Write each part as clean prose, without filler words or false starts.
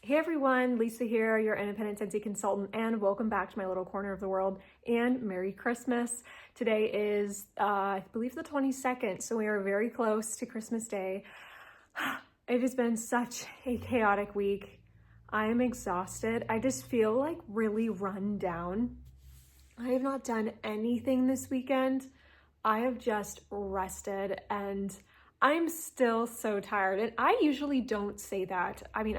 Hey everyone, Lisa here, your Independent Scentsy Consultant, and welcome back to my little corner of the world, and Merry Christmas. Today is, I believe the 22nd, so we are very close to Christmas Day. It has been such a chaotic week. I am exhausted. I just feel like really run down. I have not done anything this weekend. I have just rested and I'm still so tired. And I usually don't say that. I mean,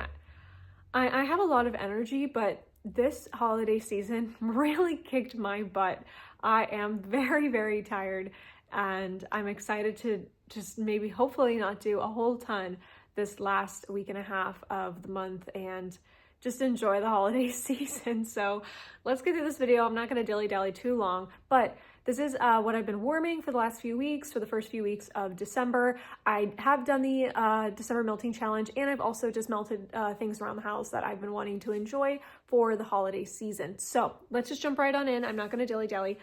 I have a lot of energy, but this holiday season really kicked my butt. I am very, very tired and I'm excited to just maybe hopefully not do a whole ton this last week and a half of the month and just enjoy the holiday season. So let's get through this video. I'm not going to dilly-dally too long, but this is what I've been warming for the last few weeks, for the first few weeks of December. I have done the December melting challenge, and I've also just melted things around the house that I've been wanting to enjoy for the holiday season. So let's just jump right on in. I'm not going to dilly-dally.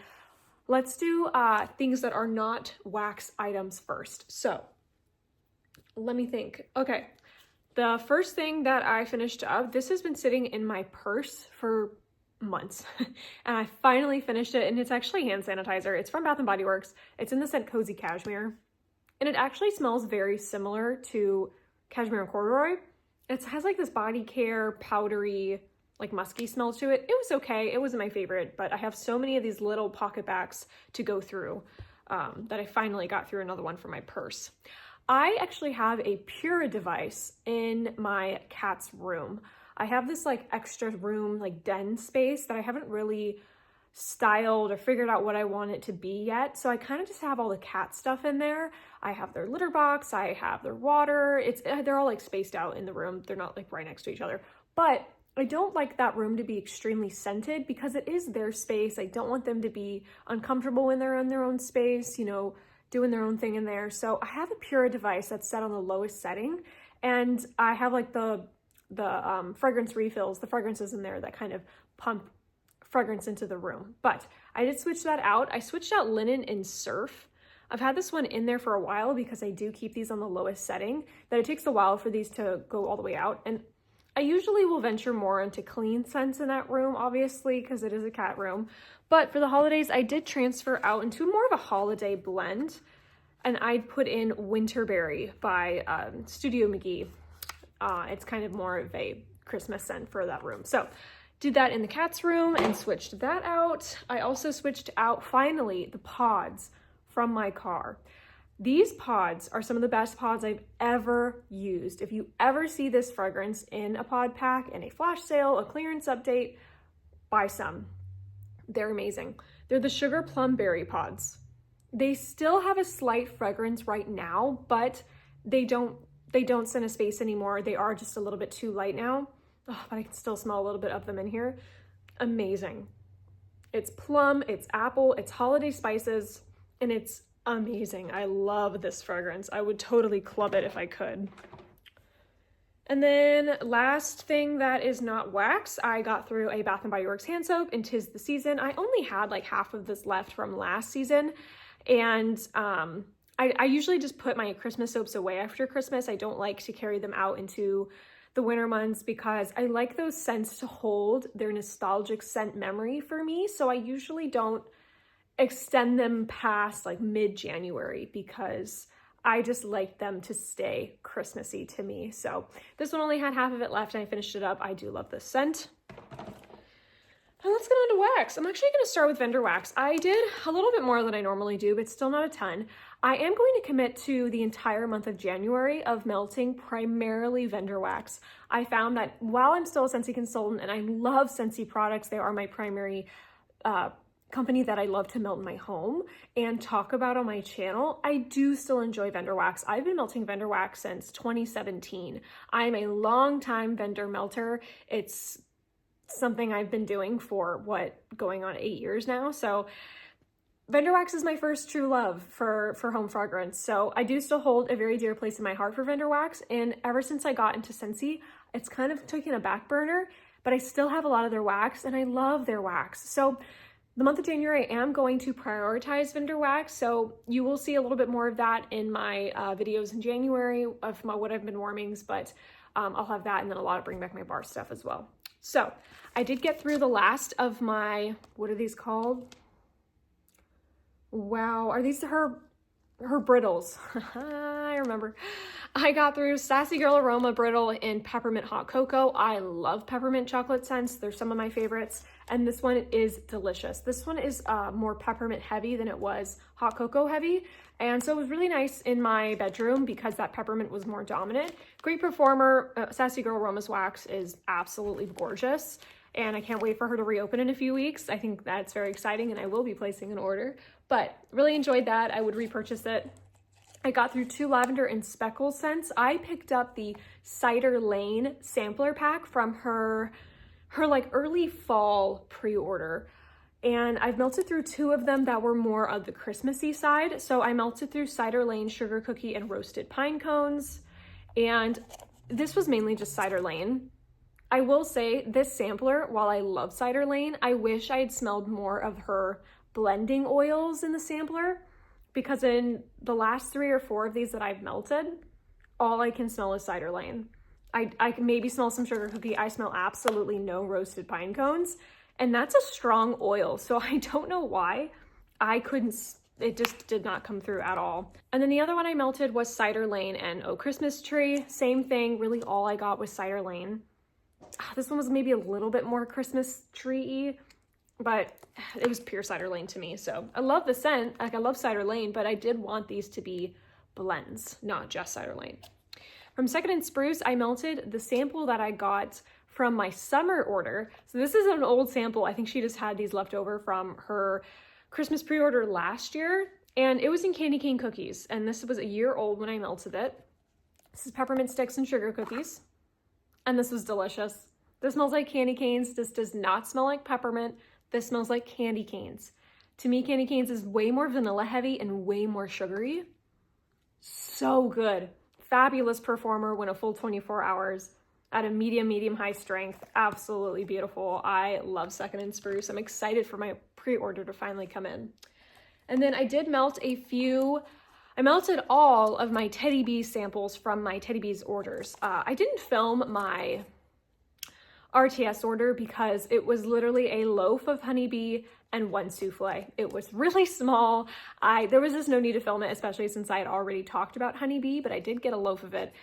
Let's do things that are not wax items first. So let me think. Okay. The first thing that I finished up, this has been sitting in my purse for months and I finally finished it, and it's actually hand sanitizer. It's from Bath & Body Works. It's in the scent Cozy Cashmere, and it actually smells very similar to Cashmere and Corduroy. It has like this body care, powdery, like musky smell to it. It was okay. It wasn't my favorite, but I have so many of these little pocket backs to go through that I finally got through another one for my purse. I actually have a Pura device in my cat's room. I have this like extra room, like den space that I haven't really styled or figured out what I want it to be yet. So I kind of just have all the cat stuff in there. I have their litter box, I have their water. They're all like spaced out in the room. They're not like right next to each other. But I don't like that room to be extremely scented because it is their space. I don't want them to be uncomfortable when they're in their own space, you know, doing their own thing in there. So I have a Pura device that's set on the lowest setting, and I have like the fragrance refills, the fragrances in there that kind of pump fragrance into the room. But I did switch that out. I switched out linen and surf. I've had this one in there for a while because I do keep these on the lowest setting, that it takes a while for these to go all the way out. And I usually will venture more into clean scents in that room, obviously, because it is a cat room. But for the holidays, I did transfer out into more of a holiday blend, and I put in Winterberry by Studio McGee. It's kind of more of a Christmas scent for that room. So did that in the cat's room and switched that out. I also switched out, finally, the pods from my car. These pods are some of the best pods I've ever used. If you ever see this fragrance in a pod pack, in a flash sale, a clearance update, buy some. They're amazing. They're the Sugar Plum Berry pods. They still have a slight fragrance right now, but they don't scent a space anymore. They are just a little bit too light now. Oh, but I can still smell a little bit of them in here. Amazing. It's plum, it's apple, it's holiday spices, and it's amazing. I love this fragrance. I would totally club it if I could. And then last thing that is not wax, I got through a Bath & Body Works hand soap in 'Tis the Season. I only had like half of this left from last season, and I usually just put my Christmas soaps away after Christmas. I don't like to carry them out into the winter months because I like those scents to hold their nostalgic scent memory for me. So I usually don't extend them past like mid-January because I just like them to stay Christmassy to me. So this one only had half of it left and I finished it up. I do love this scent. And let's get on to wax. I'm actually going to start with vendor wax. I did a little bit more than I normally do, but still not a ton. I am going to commit to the entire month of January of melting primarily vendor wax. I found that while I'm still a Scentsy consultant and I love Scentsy products, they are my primary company that I love to melt in my home and talk about on my channel, I do still enjoy vendor wax. I've been melting vendor wax since 2017. I'm a long time vendor melter. It's something I've been doing for going on 8 years now. So vendor wax is my first true love for home fragrance. So I do still hold a very dear place in my heart for vendor wax. And ever since I got into Scentsy, it's kind of taken a back burner, but I still have a lot of their wax and I love their wax. So the month of January, I am going to prioritize vendor wax, so you will see a little bit more of that in my videos in January of what I've been warmings, but I'll have that, and then a lot of bring back my bar stuff as well. So I did get through the last of my, what are these called? Wow, are these her brittles? I remember. I got through Sassy Girl Aroma Brittle in Peppermint Hot Cocoa. I love peppermint chocolate scents. They're some of my favorites. And this one is delicious. This one is more peppermint heavy than it was hot cocoa heavy. And so it was really nice in my bedroom because that peppermint was more dominant. Great performer. Sassy Girl Aromas Wax is absolutely gorgeous. And I can't wait for her to reopen in a few weeks. I think that's very exciting, and I will be placing an order. But really enjoyed that. I would repurchase it. I got through 2 lavender and speckle scents. I picked up the Cider Lane sampler pack from her like early fall pre-order. And I've melted through 2 of them that were more of the Christmassy side. So I melted through Cider Lane Sugar Cookie and Roasted Pine Cones. And this was mainly just Cider Lane. I will say this sampler, while I love Cider Lane, I wish I had smelled more of her blending oils in the sampler, because in the last 3 or 4 of these that I've melted, all I can smell is Cider Lane. I can maybe smell some sugar cookie. I smell absolutely no roasted pine cones, and that's a strong oil. So I don't know why I couldn't, it just did not come through at all. And then the other one I melted was Cider Lane and Oh Christmas Tree. Same thing, really all I got was Cider Lane. This one was maybe a little bit more Christmas tree-y, but it was pure Cider Lane to me. So I love the scent, like I love Cider Lane, but I did want these to be blends, not just Cider Lane. From Second & Spruce, I melted the sample that I got from my summer order. So this is an old sample. I think she just had these left over from her Christmas pre-order last year, and it was in candy cane cookies. And this was a year old when I melted it. This is peppermint sticks and sugar cookies. And this was delicious. This smells like candy canes. This does not smell like peppermint. This smells like candy canes. To me, candy canes is way more vanilla heavy and way more sugary. So good. Fabulous performer, went a full 24 hours at a medium high strength. Absolutely beautiful. I love Second & Spruce. I'm excited for my pre-order to finally come in. And then I did melt I melted all of my Teddy Bees samples from my Teddy Bees orders. I didn't film my RTS order because it was literally a loaf of honeybee and 1 souffle. It was really small. There was just no need to film it, especially since I had already talked about honeybee, but I did get a loaf of it.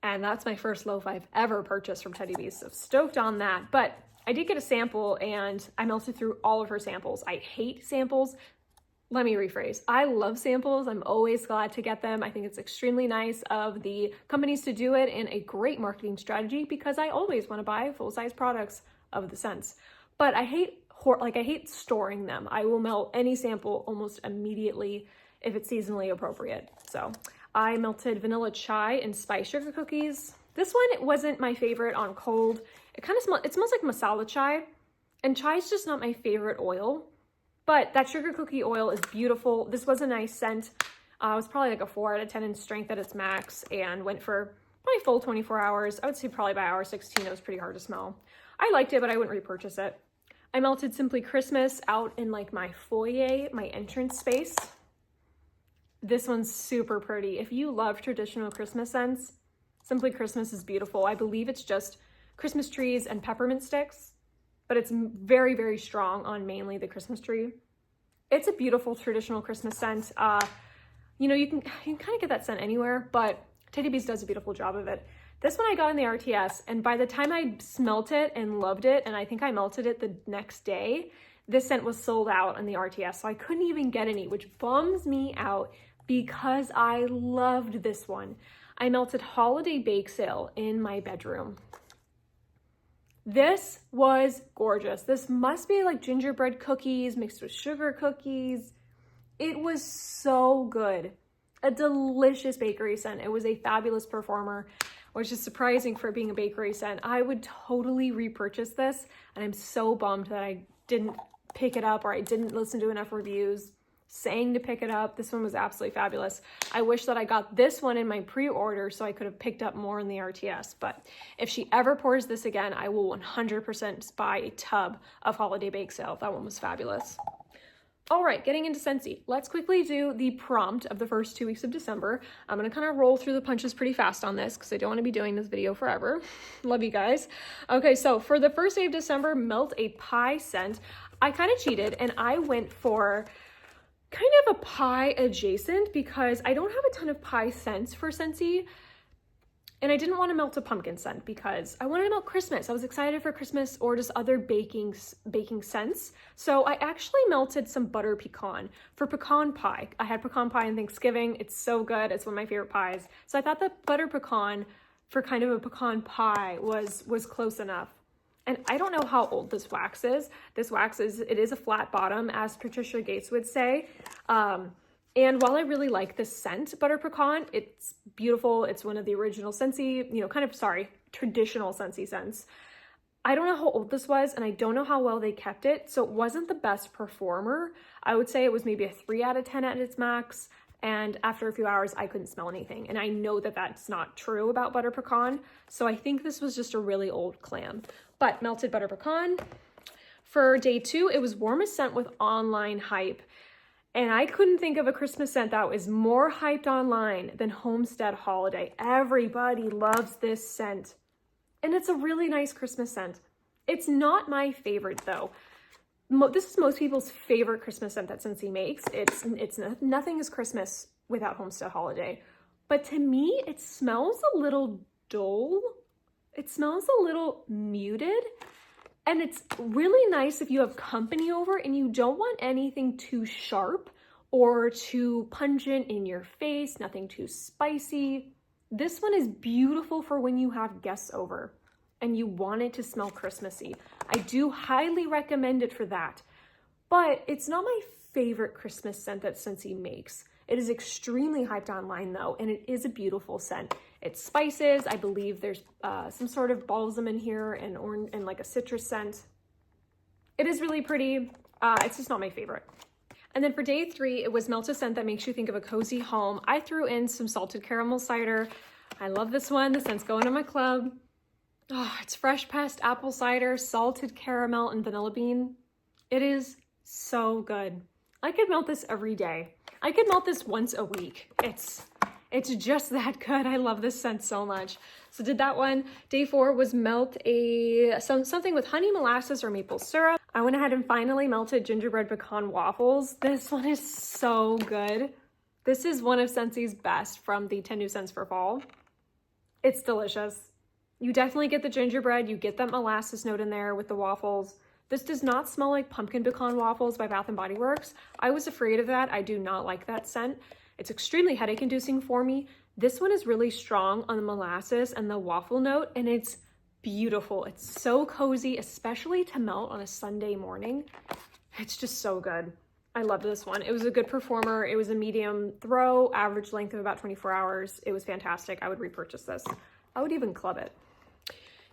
And that's my first loaf I've ever purchased from Teddy Bees, so stoked on that. But I did get a sample and I melted through all of her samples. I hate samples. Let me rephrase. I love samples. I'm always glad to get them. I think it's extremely nice of the companies to do it, and a great marketing strategy because I always want to buy full-size products of the scents. But I hate storing them. I will melt any sample almost immediately if it's seasonally appropriate. So I melted vanilla chai and spice sugar cookies. This one wasn't my favorite on cold. It smells like masala chai, and chai is just not my favorite oil. But that sugar cookie oil is beautiful. This was a nice scent. It was probably like a 4 out of 10 in strength at its max, and went for probably full 24 hours. I would say probably by hour 16, it was pretty hard to smell. I liked it, but I wouldn't repurchase it. I melted Simply Christmas out in like my foyer, my entrance space. This one's super pretty. If you love traditional Christmas scents, Simply Christmas is beautiful. I believe it's just Christmas trees and peppermint sticks, but it's very strong on mainly the Christmas tree. It's a beautiful traditional Christmas scent. You can kind of get that scent anywhere, but Teddy Bees does a beautiful job of it. This one I got in the RTS, and by the time I smelt it and loved it, and I think I melted it the next day, this scent was sold out on the RTS, so I couldn't even get any, which bums me out because I loved this one. I melted Holiday Bake Sale in my bedroom. This was gorgeous. This must be like gingerbread cookies mixed with sugar cookies. It was so good. A delicious bakery scent. It was a fabulous performer, which is surprising for being a bakery scent. I would totally repurchase this, and I'm so bummed that I didn't pick it up or I didn't listen to enough reviews saying to pick it up. This one was absolutely fabulous. I wish that I got this one in my pre-order so I could have picked up more in the RTS, but if she ever pours this again, I will 100% buy a tub of Holiday Bake Sale. That one was fabulous. All right, getting into Scentsy. Let's quickly do the prompt of the first 2 weeks of December. I'm gonna kind of roll through the punches pretty fast on this because I don't want to be doing this video forever. Love you guys. Okay, so for the first day of December, melt a pie scent. I kind of cheated and I went for kind of a pie adjacent because I don't have a ton of pie scents for Scentsy. And I didn't want to melt a pumpkin scent because I wanted to melt Christmas. I was excited for Christmas or just other baking scents. So I actually melted some butter pecan for pecan pie. I had pecan pie on Thanksgiving. It's so good. It's one of my favorite pies. So I thought that butter pecan for kind of a pecan pie was close enough. And I don't know how old this wax is. This wax it is a flat bottom, as Patricia Gates would say. And while I really like this scent, butter pecan, it's beautiful. It's one of the original Scentsy, traditional Scentsy scents. I don't know how old this was, and I don't know how well they kept it. So it wasn't the best performer. I would say it was maybe a 3 out of 10 at its max. And after a few hours, I couldn't smell anything. And I know that that's not true about butter pecan. So I think this was just a really old clam. But melted butter pecan. For day 2, it was warmest scent with online hype. And I couldn't think of a Christmas scent that was more hyped online than Homestead Holiday. Everybody loves this scent. And it's a really nice Christmas scent. It's not my favorite though. This is most people's favorite Christmas scent that Scentsy makes. Nothing is Christmas without Homestead Holiday. But to me, it smells a little dull. It smells a little muted. And it's really nice if you have company over and you don't want anything too sharp or too pungent in your face, nothing too spicy. This one is beautiful for when you have guests over and you want it to smell Christmassy. I do highly recommend it for that. But it's not my favorite Christmas scent that Scentsy makes. It is extremely hyped online though, and it is a beautiful scent. It's spices. I believe there's some sort of balsam in here and orange and like a citrus scent. It is really pretty. It's just not my favorite. And then for day 3, it was melt a scent that makes you think of a cozy home. I threw in some salted caramel cider. I love this one. The scent's going to my club. Oh, it's fresh pressed apple cider, salted caramel, and vanilla bean. It is so good. I could melt this every day. I could melt this once a week. It's just that good. I love this scent so much. So did that one. Day 4 was melt something with honey, molasses, or maple syrup. I went ahead and finally melted gingerbread pecan waffles. This one is so good. This is one of Scentsy's best from the 10 New Scents for Fall. It's delicious. You definitely get the gingerbread. You get that molasses note in there with the waffles. This does not smell like pumpkin pecan waffles by Bath & Body Works. I was afraid of that. I do not like that scent. It's extremely headache inducing for me. This one is really strong on the molasses and the waffle note, and it's beautiful. It's so cozy, especially to melt on a Sunday morning. It's just so good. I loved this one. It was a good performer. It was a medium throw, average length of about 24 hours. It was fantastic. I would repurchase this. I would even club it.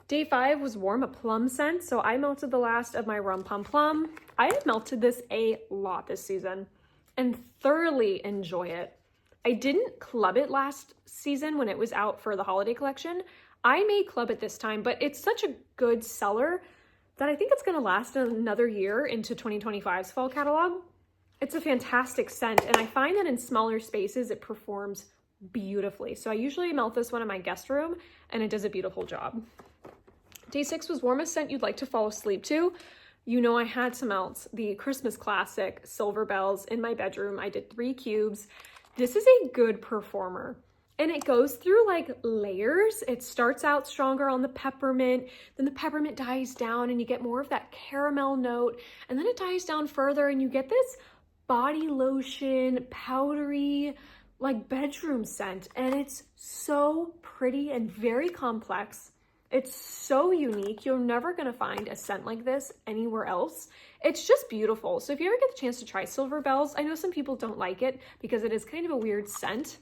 Day 5 was warm, a plum scent. So I melted the last of my Rum Pum Plum. I have melted this a lot this season and thoroughly enjoy it. I didn't club it last season when it was out for the holiday collection. I may club it this time, but it's such a good seller that I think it's gonna last another year into 2025's fall catalog. It's a fantastic scent, and I find that in smaller spaces, it performs beautifully. So I usually melt this one in my guest room, and it does a beautiful job. Day 6 was warmest scent you'd like to fall asleep to. You know I had to melt the Christmas classic Silver Bells in my bedroom. I did 3 cubes. This is a good performer. And it goes through like layers. It starts out stronger on the peppermint, then the peppermint dies down and you get more of that caramel note, and then it dies down further and you get this body lotion, powdery, like bedroom scent. And it's so pretty and very complex. It's so unique. You're never gonna find a scent like this anywhere else. It's just beautiful. So if you ever get the chance to try Silver Bells, I know some people don't like it because it is kind of a weird scent,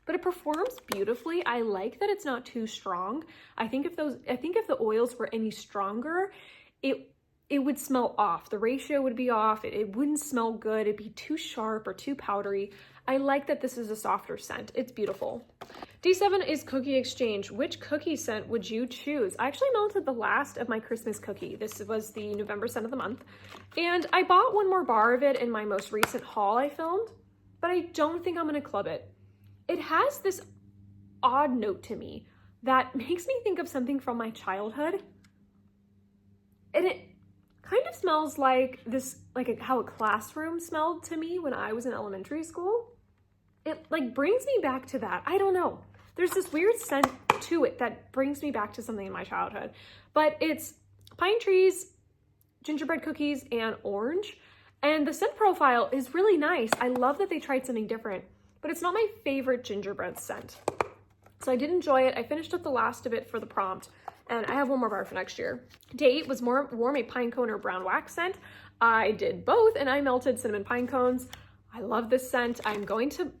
but it performs beautifully. I like that it's not too strong. I think if the oils were any stronger, it would smell off. The ratio would be off. It wouldn't smell good. It'd be too sharp or too powdery. I like that this is a softer scent. It's beautiful. Day 7 is cookie exchange. Which cookie scent would you choose? I actually melted the last of my Christmas cookie. This was the November scent of the month. And I bought one more bar of it in my most recent haul I filmed, but I don't think I'm gonna club it. It has this odd note to me that makes me think of something from my childhood. And it kind of smells like this, like how a classroom smelled to me when I was in elementary school. It like brings me back to that. I don't know. There's this weird scent to it that brings me back to something in my childhood. But it's pine trees, gingerbread cookies, and orange. And the scent profile is really nice. I love that they tried something different, but it's not my favorite gingerbread scent. So I did enjoy it. I finished up the last of it for the prompt, and I have one more bar for next year. Day 8 was warm a pine cone or brown wax scent. I did both, and I melted cinnamon pine cones. I love this scent. I'm going to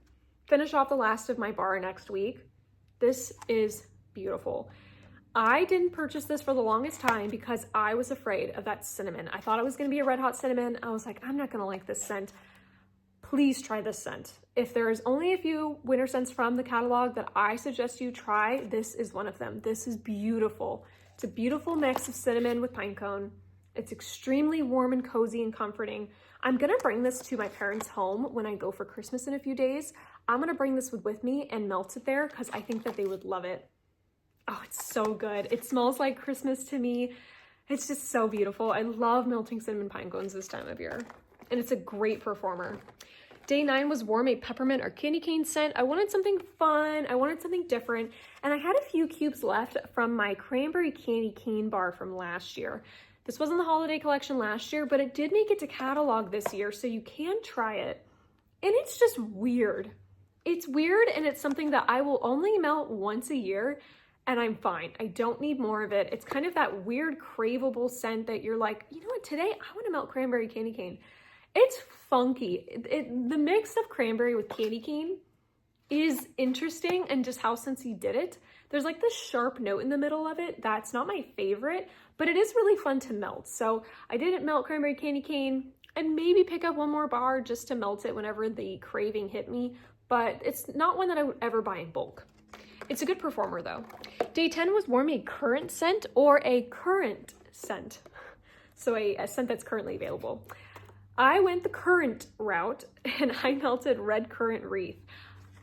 finish off the last of my bar next week. This is beautiful. I didn't purchase this for the longest time because I was afraid of that cinnamon. I thought it was gonna be a red hot cinnamon. I was like, I'm not gonna like this scent. Please try this scent. If there's only a few winter scents from the catalog that I suggest you try, this is one of them. This is beautiful. It's a beautiful mix of cinnamon with pine cone. It's extremely warm and cozy and comforting. I'm gonna bring this to my parents' home when I go for Christmas in a few days. I'm gonna bring this with me and melt it there because I think that they would love it. Oh, it's so good. It smells like Christmas to me. It's just so beautiful. I love melting cinnamon pine cones this time of year, and it's a great performer. Day 9 was warm a peppermint or candy cane scent. I wanted something fun. I wanted something different, and I had a few cubes left from my cranberry candy cane bar from last year. This wasn't the holiday collection last year, but it did make it to catalog this year, so you can try it. And it's just weird. It's weird, and it's something that I will only melt once a year, and I'm fine. I don't need more of it. It's kind of that weird craveable scent that you're like, you know what, today I want to melt cranberry candy cane. It's funky. The mix of cranberry with candy cane is interesting, and just how Scentsy did it. There's like this sharp note in the middle of it that's not my favorite, but it is really fun to melt. So I didn't melt cranberry candy cane, and maybe pick up one more bar just to melt it whenever the craving hit me, but it's not one that I would ever buy in bulk. It's a good performer though. Day 10 was warm a currant scent or a current scent. So a scent that's currently available. I went the currant route and I melted red currant wreath.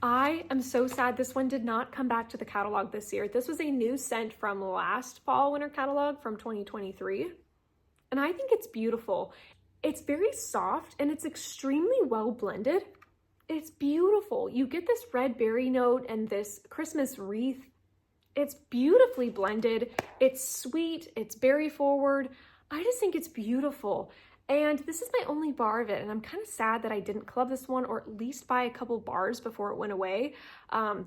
I am so sad this one did not come back to the catalog this year. This was a new scent from last fall winter catalog from 2023. And I think it's beautiful. It's very soft and it's extremely well blended. It's beautiful. You get this red berry note and this Christmas wreath. It's beautifully blended. It's sweet. It's berry forward. I just think it's beautiful. And this is my only bar of it, and I'm kind of sad that I didn't club this one or at least buy a couple bars before it went away.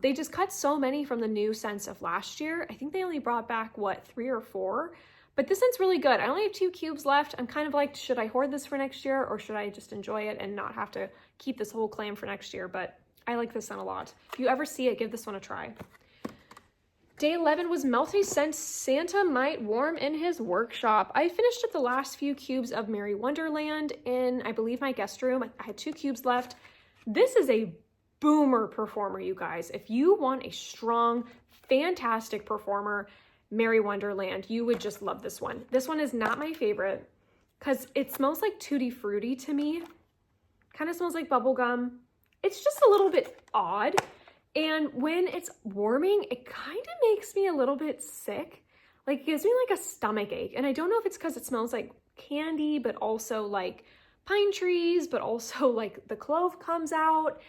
They just cut so many from the new scents of last year. I think they only brought back, what, 3 or 4? But this scent's really good. I only have 2 cubes left. I'm kind of like, should I hoard this for next year or should I just enjoy it and not have to keep this whole clam for next year? But I like this scent a lot. If you ever see it, give this one a try. Day 11 was Melt a Scent Santa Might Warm in his workshop. I finished up the last few cubes of Merry Wonderland in, I believe, my guest room. I had 2 cubes left. This is a boomer performer, you guys. If you want a strong, fantastic performer, Merry Wonderland, you would just love this one. This one is not my favorite because it smells like Tutti Frutti to me. Kind of smells like bubblegum. It's just a little bit odd. And when it's warming, it kind of makes me a little bit sick. Like, it gives me like a stomach ache. And I don't know if it's because it smells like candy, but also like pine trees, but also like the clove comes out.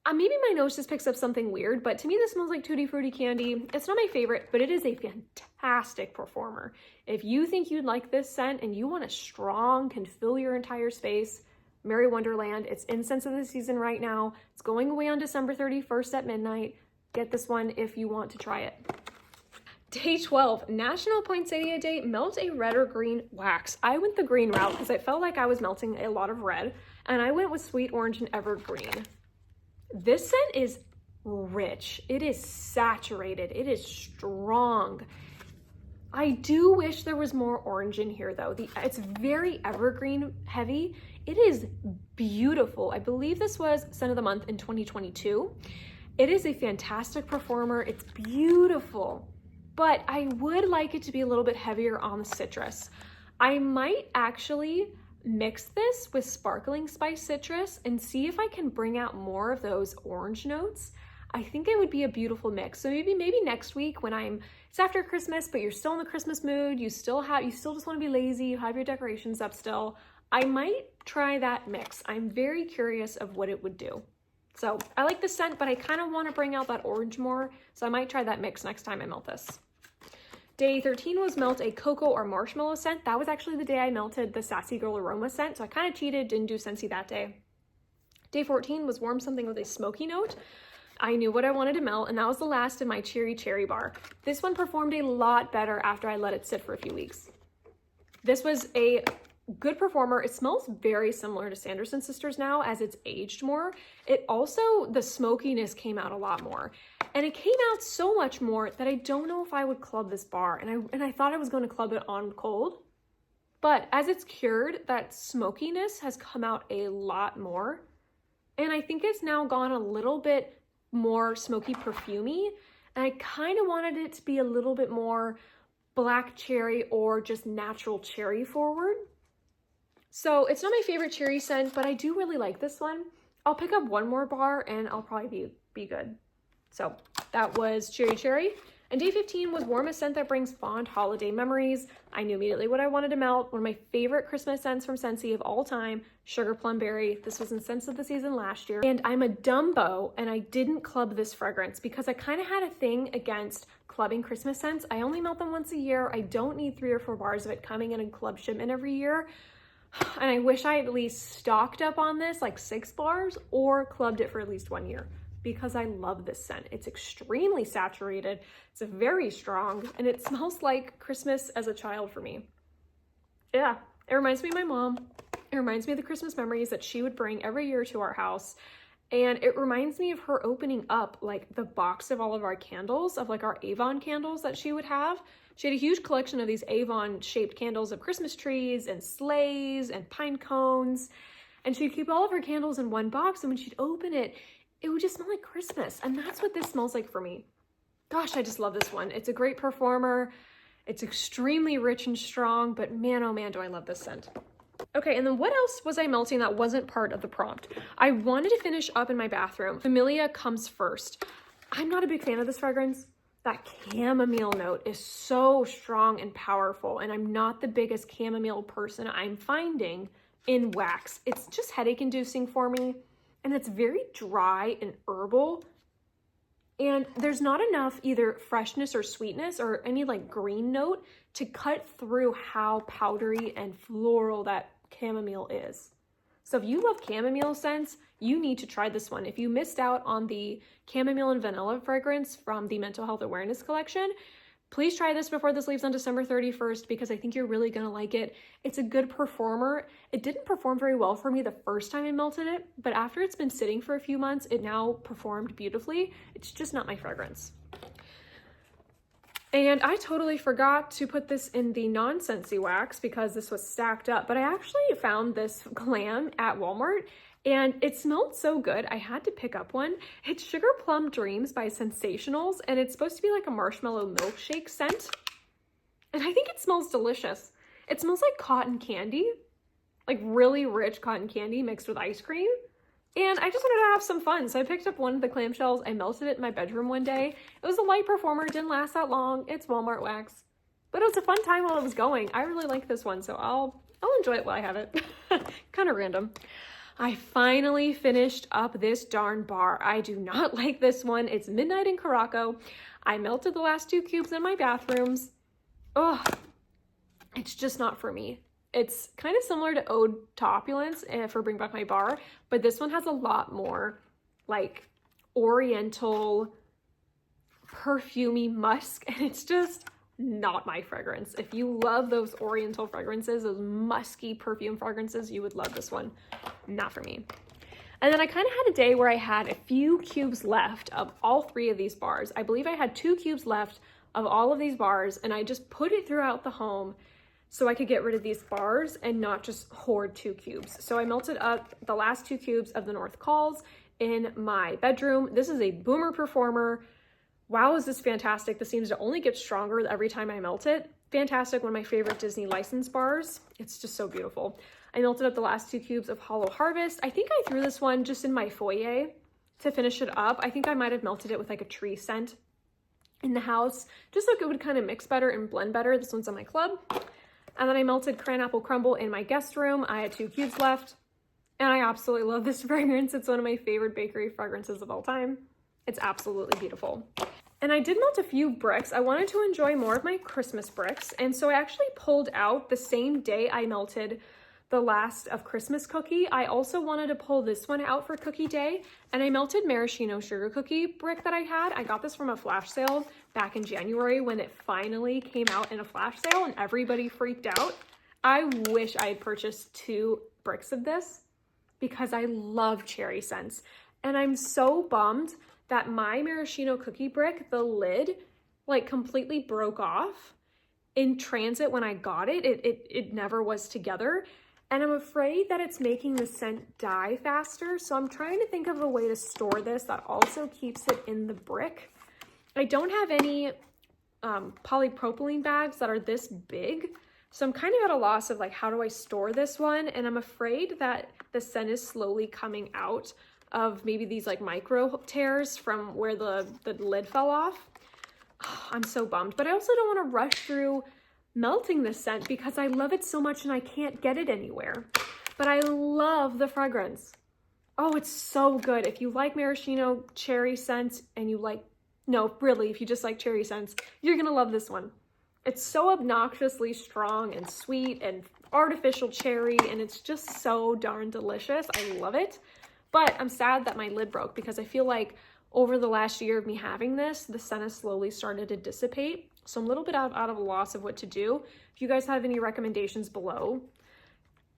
Maybe my nose just picks up something weird, but to me this smells like Tutti Frutti candy. It's not my favorite, but it is a fantastic performer. If you think you'd like this scent and you want a strong, can fill your entire space, Merry Wonderland. It's in Scents of the Season right now. It's going away on December 31st at midnight. Get this one if you want to try it. Day 12, National Poinsettia Day, Melt a Red or Green Wax. I went the green route because I felt like I was melting a lot of red, and I went with Sweet Orange and Evergreen. This scent is rich. It is saturated. It is strong. I do wish there was more orange in here though. It's very evergreen heavy. It is beautiful. I believe this was Scent of the Month in 2022. It is a fantastic performer. It's beautiful, but I would like it to be a little bit heavier on the citrus. I might actually mix this with sparkling spice citrus and see if I can bring out more of those orange notes. I think it would be a beautiful mix. So maybe next week when it's after Christmas, but you're still in the Christmas mood, you still just want to be lazy, you have your decorations up still, I might try that mix. I'm very curious of what it would do. So I like the scent, but I kind of want to bring out that orange more. So I might try that mix next time I melt this. Day 13 was melt a cocoa or marshmallow scent. That was actually the day I melted the Sassy Girl Aroma scent. So I kind of cheated, didn't do Scentsy that day. Day 14 was warm something with a smoky note. I knew what I wanted to melt, and that was the last of my cherry bar. This one performed a lot better after I let it sit for a few weeks. This was a good performer. It smells very similar to Sanderson Sisters now as it's aged more. It also, the smokiness came out a lot more. And it came out so much more that I don't know if I would club this bar. And I thought I was going to club it on cold. But as it's cured, that smokiness has come out a lot more. And I think it's now gone a little bit more smoky perfumey. And I kind of wanted it to be a little bit more black cherry or just natural cherry forward. So it's not my favorite cherry scent, but I do really like this one. I'll pick up one more bar and I'll probably be good. So that was cherry. And day 15 was warm, a scent that brings fond holiday memories. I knew immediately what I wanted to melt. One of my favorite Christmas scents from Scentsy of all time, Sugar Plum Berry. This was in Scents of the Season last year. And I'm a Dumbo, and I didn't club this fragrance because I kind of had a thing against clubbing Christmas scents. I only melt them once a year. I don't need 3 or 4 bars of it coming in club shipment every year. And I wish I at least stocked up on this, like 6 bars, or clubbed it for at least 1 year, because I love this scent. It's extremely saturated, it's very strong, and it smells like Christmas as a child for me. Yeah, it reminds me of my mom. It reminds me of the Christmas memories that she would bring every year to our house. And it reminds me of her opening up like the box of all of our candles, of like our Avon candles that she would have. She had a huge collection of these Avon shaped candles of Christmas trees and sleighs and pine cones. And she'd keep all of her candles in one box, and when she'd open it, it would just smell like Christmas. And that's what this smells like for me. Gosh, I just love this one. It's a great performer. It's extremely rich and strong, but man, oh man, do I love this scent. Okay, and then what else was I melting that wasn't part of the prompt? I wanted to finish up in my bathroom. Familia comes first. I'm not a big fan of this fragrance. That chamomile note is so strong and powerful, and I'm not the biggest chamomile person I'm finding in wax. It's just headache inducing for me, and it's very dry and herbal, and there's not enough either freshness or sweetness or any like green note to cut through how powdery and floral that chamomile is. So if you love chamomile scents, you need to try this one. If you missed out on the chamomile and vanilla fragrance from the Mental Health Awareness collection, please try this before this leaves on December 31st, because I think you're really gonna like it. It's a good performer. It didn't perform very well for me the first time I melted it, but after it's been sitting for a few months, it now performed beautifully. It's just not my fragrance. And I totally forgot to put this in the non-Scentsy wax because this was stacked up, but I actually found this glam at Walmart and it smelled so good, I had to pick up one. It's Sugar Plum Dreams by Sensationals, and it's supposed to be like a marshmallow milkshake scent. And I think it smells delicious. It smells like cotton candy, like really rich cotton candy mixed with ice cream. And I just wanted to have some fun, so I picked up one of the clamshells. I melted it in my bedroom one day. It was a light performer, didn't last that long. It's Walmart wax. But it was a fun time while it was going. I really like this one, so I'll enjoy it while I have it. Kind of random. I finally finished up this darn bar. I do not like this one. It's Midnight in Caraco. I melted the last 2 cubes in my bathrooms. Oh, it's just not for me. It's kind of similar to Ode to Opulence for Bring Back My Bar, but this one has a lot more like oriental, perfumey musk, and it's just not my fragrance. If you love those oriental fragrances, those musky perfume fragrances, you would love this one. Not for me. And then I kind of had a day where I had a few cubes left of all 3 of these bars. I believe I had 2 cubes left of all of these bars, and I just put it throughout the home so I could get rid of these bars and not just hoard 2 cubes. So I melted up the last 2 cubes of the North Calls in my bedroom. This is a Boomer Performer. Wow, is this fantastic. This seems to only get stronger every time I melt it. Fantastic, one of my favorite Disney license bars. It's just so beautiful. I melted up the last 2 cubes of Hollow Harvest. I think I threw this one just in my foyer to finish it up. I think I might have melted it with like a tree scent in the house, just so it would kind of mix better and blend better. This one's on my club. And then I melted Cran-Apple Crumble in my guest room. I had 2 cubes left, and I absolutely love this fragrance. It's one of my favorite bakery fragrances of all time. It's absolutely beautiful. And I did melt a few bricks. I wanted to enjoy more of my Christmas bricks, and so I actually pulled out the same day I melted the last of Christmas cookie. I also wanted to pull this one out for cookie day, and I melted maraschino sugar cookie brick that I had. I got this from a flash sale back in January when it finally came out in a flash sale and everybody freaked out. I wish I had purchased 2 bricks of this because I love cherry scents, and I'm so bummed that my maraschino cookie brick, the lid, like completely broke off in transit when I got it. It never was together. And I'm afraid that it's making the scent die faster. So I'm trying to think of a way to store this that also keeps it in the brick. I don't have any polypropylene bags that are this big. So I'm kind of at a loss of like, how do I store this one? And I'm afraid that the scent is slowly coming out of maybe these like micro tears from where the lid fell off. Oh, I'm so bummed, but I also don't want to rush through melting this scent because I love it so much and I can't get it anywhere. But I love the fragrance. Oh, it's so good. If you like maraschino cherry scents and you like, no, really, if you just like cherry scents, you're gonna love this one. It's so obnoxiously strong and sweet and artificial cherry, and it's just so darn delicious. I love it. But I'm sad that my lid broke because I feel like over the last year of me having this, the scent has slowly started to dissipate. So I'm a little bit out of a loss of what to do. If you guys have any recommendations below,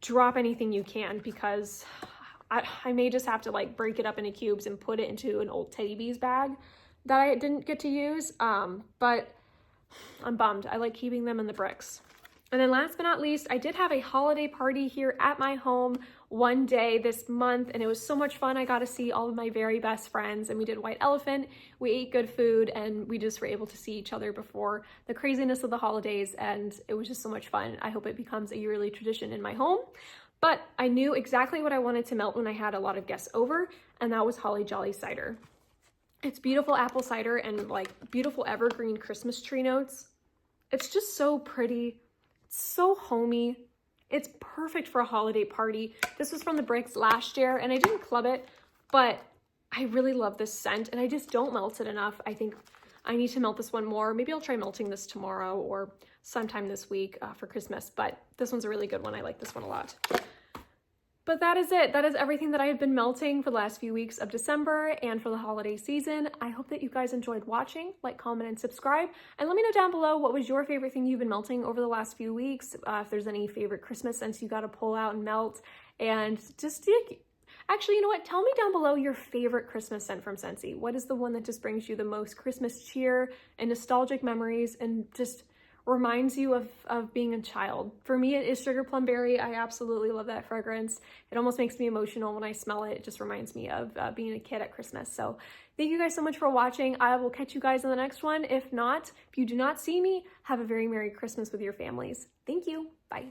drop anything you can, because I may just have to like break it up into cubes and put it into an old Teddy Bees bag that I didn't get to use. But I'm bummed. I like keeping them in the bricks. And then last but not least, I did have a holiday party here at my home one day this month, and it was so much fun. I got to see all of my very best friends, and we did White Elephant. We ate good food, and we just were able to see each other before the craziness of the holidays, and it was just so much fun. I hope it becomes a yearly tradition in my home. But I knew exactly what I wanted to melt when I had a lot of guests over, and that was Holly Jolly cider. It's beautiful apple cider and like beautiful evergreen Christmas tree notes. It's just so pretty. It's so homey. It's perfect for a holiday party. This was from the bricks last year, and I didn't club it, but I really love this scent, and I just don't melt it enough. I think I need to melt this one more. Maybe I'll try melting this tomorrow or sometime this week for Christmas, but this one's a really good one. I like this one a lot. But that is it. That is everything that I have been melting for the last few weeks of December and for the holiday season. I hope that you guys enjoyed watching. Like, comment, and subscribe. And let me know down below what was your favorite thing you've been melting over the last few weeks. If there's any favorite Christmas scents you got to pull out and melt. And just, actually, you know what? Tell me down below your favorite Christmas scent from Scentsy. What is the one that just brings you the most Christmas cheer and nostalgic memories and just reminds you of being a child? For me, it is Sugar Plum Berry. I absolutely love that fragrance. It almost makes me emotional when I smell it. It just reminds me of being a kid at Christmas. So thank you guys so much for watching. I will catch you guys in the next one. If not, if you do not see me, have a very Merry Christmas with your families. Thank you. Bye.